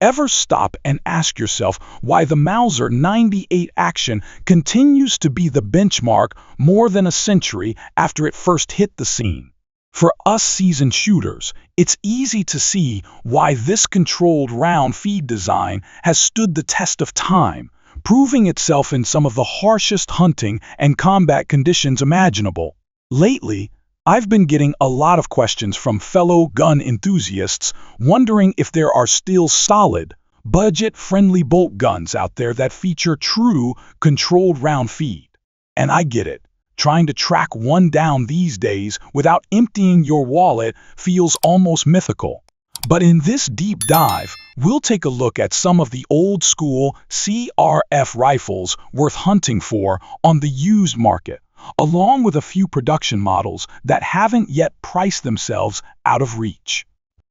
Ever stop and ask yourself why the Mauser 98 action continues to be the benchmark more than a century after it first hit the scene? For us seasoned shooters, it's easy to see why this controlled round feed design has stood the test of time, proving itself in some of the harshest hunting and combat conditions imaginable. Lately, I've been getting a lot of questions from fellow gun enthusiasts wondering if there are still solid, budget-friendly bolt guns out there that feature true, controlled round feed. And I get it. Trying to track one down these days without emptying your wallet feels almost mythical. But in this deep dive, we'll take a look at some of the old-school CRF rifles worth hunting for on the used market, along with a few production models that haven't yet priced themselves out of reach.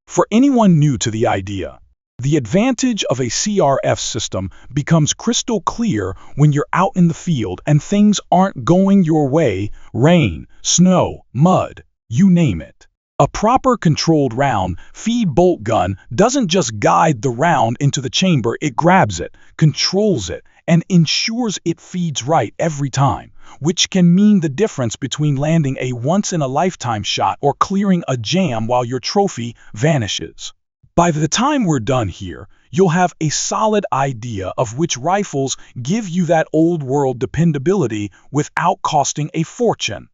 For anyone new to the idea, the advantage of a CRF system becomes crystal clear when you're out in the field and things aren't going your way: rain, snow, mud, you name it. A proper controlled round feed bolt gun doesn't just guide the round into the chamber, it grabs it, controls it, and ensures it feeds right every time, which can mean the difference between landing a once-in-a-lifetime shot or clearing a jam while your trophy vanishes. By the time we're done here, you'll have a solid idea of which rifles give you that old-world dependability without costing a fortune.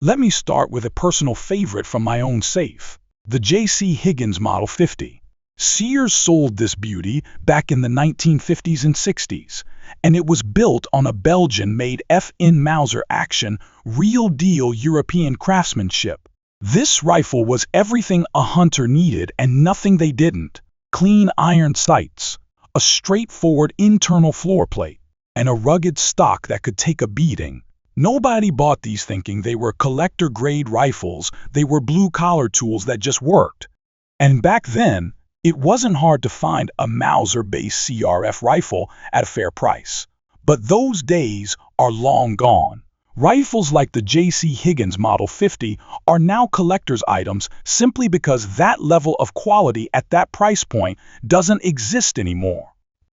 Let me start with a personal favorite from my own safe, the J.C. Higgins Model 50. Sears sold this beauty back in the 1950s and 60s, and it was built on a Belgian-made FN Mauser action, real-deal European craftsmanship. This rifle was everything a hunter needed and nothing they didn't. Clean iron sights, a straightforward internal floor plate, and a rugged stock that could take a beating. Nobody bought these thinking they were collector-grade rifles. They were blue-collar tools that just worked. And back then, it wasn't hard to find a Mauser-based CRF rifle at a fair price. But those days are long gone. Rifles like the J.C. Higgins Model 50 are now collector's items simply because that level of quality at that price point doesn't exist anymore.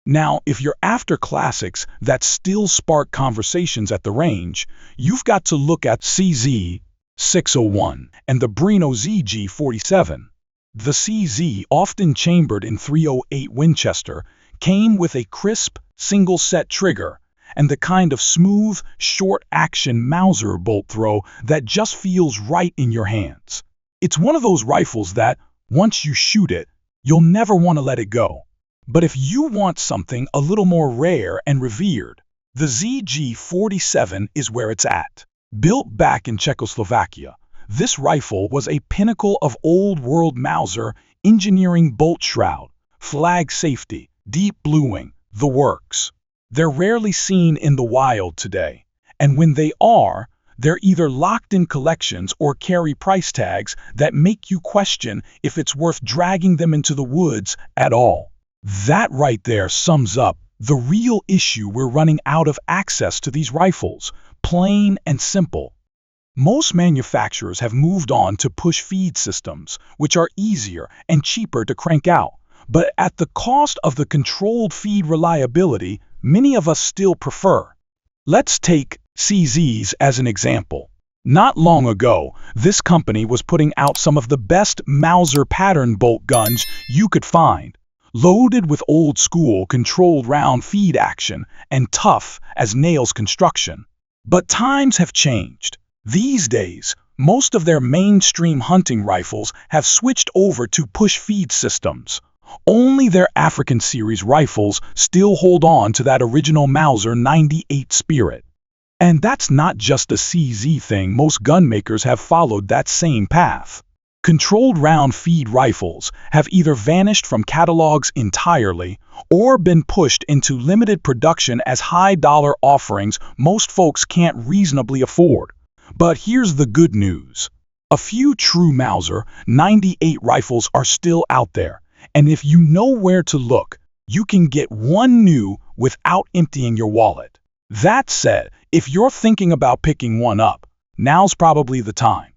Now, if you're after classics that still spark conversations at the range, you've got to look at CZ601 and the Brino ZG47. The CZ, often chambered in .308 Winchester, came with a crisp, single-set trigger and the kind of smooth, short-action Mauser bolt throw that just feels right in your hands. It's one of those rifles that, once you shoot it, you'll never want to let it go. But if you want something a little more rare and revered, the ZG47 is where it's at. Built back in Czechoslovakia, this rifle was a pinnacle of old-world Mauser engineering: bolt shroud, flag safety, deep bluing, the works. They're rarely seen in the wild today, and when they are, they're either locked in collections or carry price tags that make you question if it's worth dragging them into the woods at all. That right there sums up the real issue: we're running out of access to these rifles, plain and simple. Most manufacturers have moved on to push feed systems, which are easier and cheaper to crank out, but at the cost of the controlled feed reliability many of us still prefer. Let's take CZs as an example. Not long ago, this company was putting out some of the best Mauser pattern bolt guns you could find, loaded with old-school controlled round feed action and tough as nails construction. But times have changed. These days, most of their mainstream hunting rifles have switched over to push feed systems. Only their African series rifles still hold on to that original Mauser 98 spirit. And that's not just a CZ thing. Most gun makers have followed that same path. Controlled round feed rifles have either vanished from catalogs entirely or been pushed into limited production as high-dollar offerings most folks can't reasonably afford. But here's the good news. A few true Mauser 98 rifles are still out there, and if you know where to look, you can get one new without emptying your wallet. That said, if you're thinking about picking one up, now's probably the time.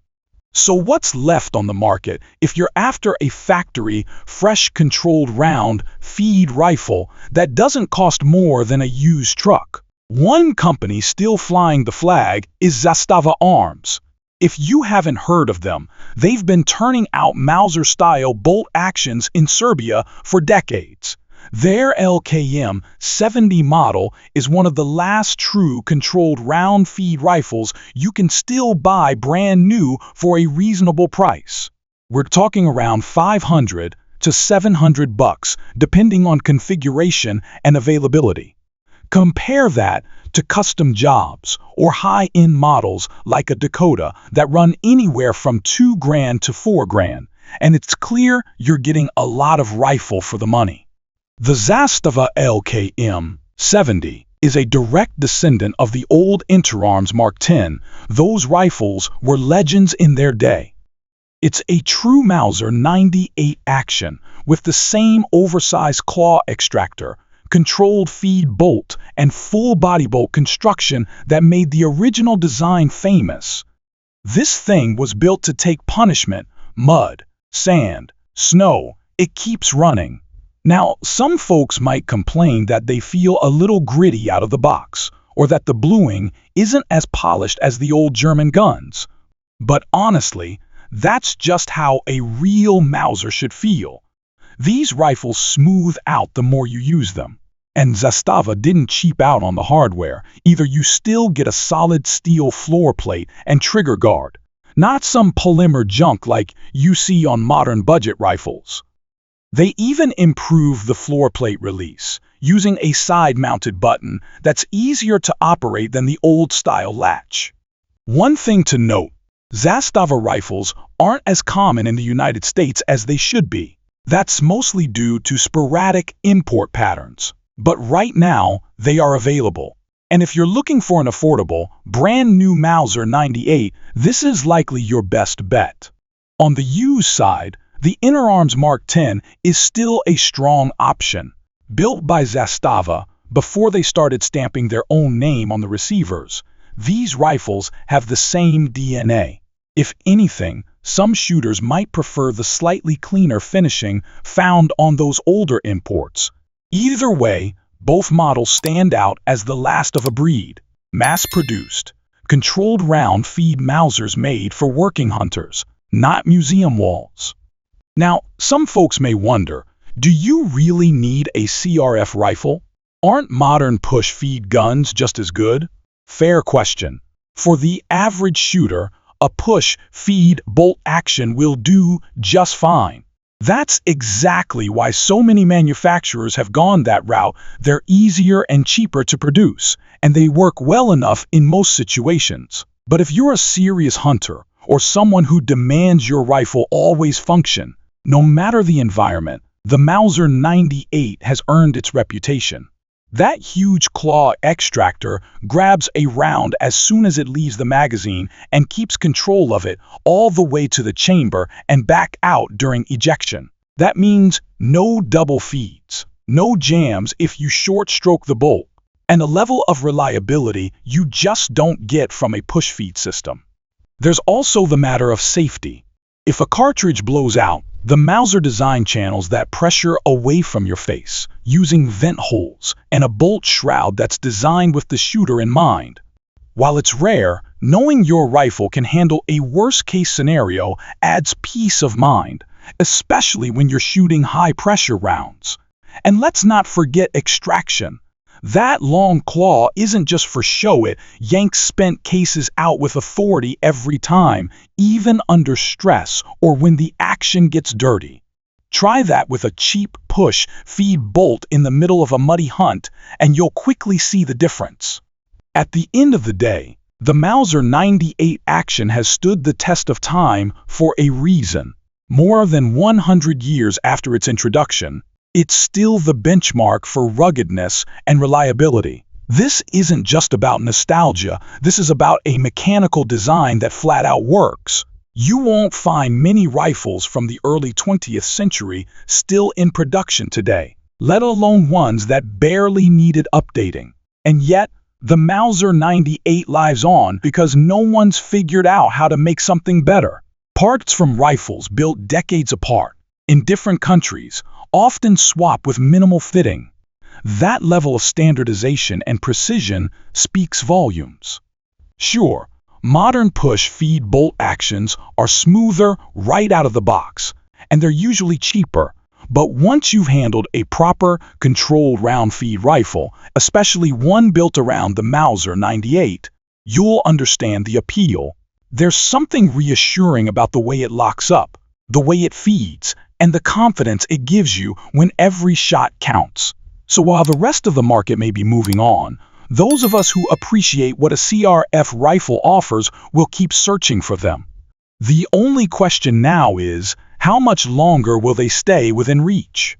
So what's left on the market if you're after a factory, fresh controlled round feed rifle that doesn't cost more than a used truck? One company still flying the flag is Zastava Arms. If you haven't heard of them, they've been turning out Mauser-style bolt actions in Serbia for decades. Their LKM-70 model is one of the last true controlled round feed rifles you can still buy brand new for a reasonable price. We're talking around 500 to 700 bucks, depending on configuration and availability. Compare that to custom jobs or high-end models like a Dakota that run anywhere from $2,000 to $4,000, and it's clear you're getting a lot of rifle for the money. The Zastava LKM-70 is a direct descendant of the old Interarms Mark X. Those rifles were legends in their day. It's a true Mauser 98 action with the same oversized claw extractor, controlled feed bolt, and full body bolt construction that made the original design famous. This thing was built to take punishment, mud, sand, snow. It keeps running. Now, some folks might complain that they feel a little gritty out of the box, or that the bluing isn't as polished as the old German guns. But honestly, that's just how a real Mauser should feel. These rifles smooth out the more you use them. And Zastava didn't cheap out on the hardware. Either you still get a solid steel floor plate and trigger guard, not some polymer junk like you see on modern budget rifles. They even improve the floor plate release, using a side-mounted button that's easier to operate than the old-style latch. One thing to note, Zastava rifles aren't as common in the United States as they should be. That's mostly due to sporadic import patterns. But right now, they are available. And if you're looking for an affordable, brand new Mauser 98, this is likely your best bet. On the used side, the Interarms Mark X is still a strong option. Built by Zastava before they started stamping their own name on the receivers, these rifles have the same DNA. If anything, some shooters might prefer the slightly cleaner finishing found on those older imports. Either way, both models stand out as the last of a breed, mass-produced, controlled round feed Mausers made for working hunters, not museum walls. Now, some folks may wonder, do you really need a CRF rifle? Aren't modern push-feed guns just as good? Fair question. For the average shooter, a push-feed bolt action will do just fine. That's exactly why so many manufacturers have gone that route. They're easier and cheaper to produce, and they work well enough in most situations. But if you're a serious hunter, or someone who demands your rifle always function, no matter the environment, the Mauser 98 has earned its reputation. That huge claw extractor grabs a round as soon as it leaves the magazine and keeps control of it all the way to the chamber and back out during ejection. That means no double feeds, no jams if you short-stroke the bolt, and a level of reliability you just don't get from a push-feed system. There's also the matter of safety. If a cartridge blows out, the Mauser design channels that pressure away from your face, using vent holes and a bolt shroud that's designed with the shooter in mind. While it's rare, knowing your rifle can handle a worst-case scenario adds peace of mind, especially when you're shooting high-pressure rounds. And let's not forget extraction. That long claw isn't just for show. It yanks spent cases out with authority every time, even under stress or when the action gets dirty. Try that with a cheap push-feed bolt in the middle of a muddy hunt, and you'll quickly see the difference. At the end of the day, the Mauser 98 action has stood the test of time for a reason. More than 100 years after its introduction, it's still the benchmark for ruggedness and reliability. This isn't just about nostalgia. This is about a mechanical design that flat out works. You won't find many rifles from the early 20th century still in production today, let alone ones that barely needed updating. And yet, The Mauser 98 lives on because no one's figured out how to make something better. Parts from rifles built decades apart, in different countries, often swap with minimal fitting. That level of standardization and precision speaks volumes. Sure, modern push-feed bolt actions are smoother right out of the box, and they're usually cheaper. But once you've handled a proper, controlled round-feed rifle, especially one built around the Mauser 98, you'll understand the appeal. There's something reassuring about the way it locks up, the way it feeds, and the confidence it gives you when every shot counts. So while the rest of the market may be moving on, those of us who appreciate what a CRF rifle offers will keep searching for them. The only question now is, how much longer will they stay within reach?